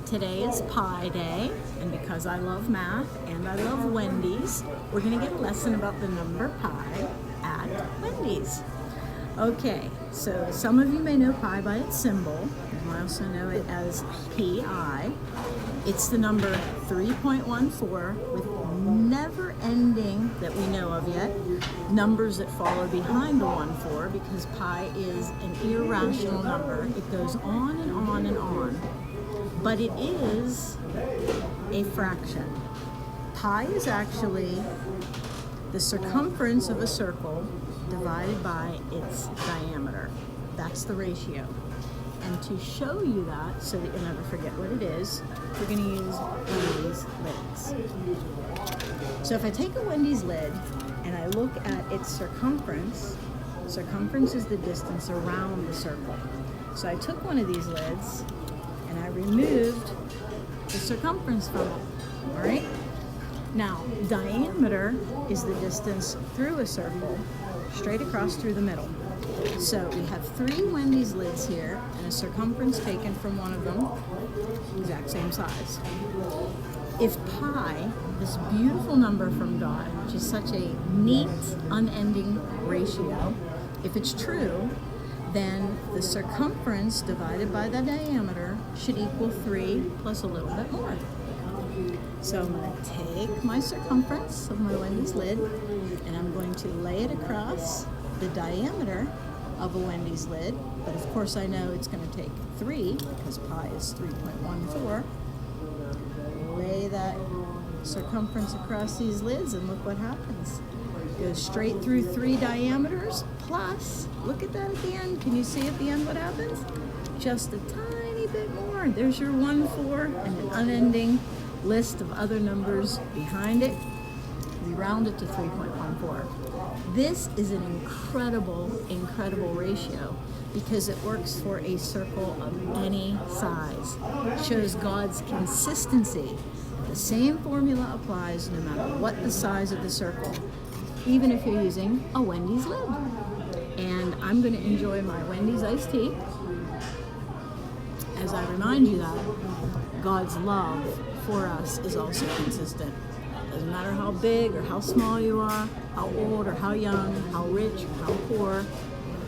Today is Pi Day, and because I love math and I love Wendy's, we're going to get a lesson about the number pi at Wendy's. Okay, so some of you may know pi by its symbol. You might also know it as pi. It's the number 3.14 with never ending, that we know of yet, numbers that follow behind the 14, because pi is an irrational number. It goes on and on and on. But it is a fraction. Pi is actually the circumference of a circle divided by its diameter. That's the ratio. And to show you that, so that you'll never forget what it is, we're going to use Wendy's lids. So if I take a Wendy's lid and I look at its circumference is the distance around the circle. So I took one of these lids and I removed the circumference from it, all right? Now, diameter is the distance through a circle, straight across through the middle. So we have 3 Wendy's lids here and a circumference taken from one of them, exact same size. If pi, this beautiful number from God, which is such a neat, unending ratio, if it's true, then the circumference divided by the diameter should equal 3 plus a little bit more. So I'm going to take my circumference of my Wendy's lid and I'm going to lay it across the diameter of a Wendy's lid. But of course I know it's going to take 3 because pi is 3.14. Lay that circumference across these lids and look what happens. Goes straight through 3 diameters plus, look at that at the end. Can you see at the end what happens? Just a tiny bit more. There's your 14 and an unending list of other numbers behind it. We round it to 3.14. This is an incredible, incredible ratio because it works for a circle of any size. It shows God's consistency. The same formula applies no matter what the size of the circle, even if you're using a Wendy's lid. And I'm going to enjoy my Wendy's iced tea as I remind you that God's love for us is also consistent. Doesn't matter how big or how small you are, how old or how young, how rich or how poor,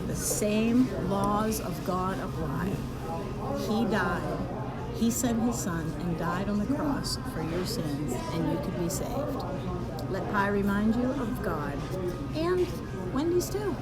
the same laws of God apply. He died. He sent his son and died on the cross for your sins, and you could be saved. Let pi remind you of God and Wendy's too.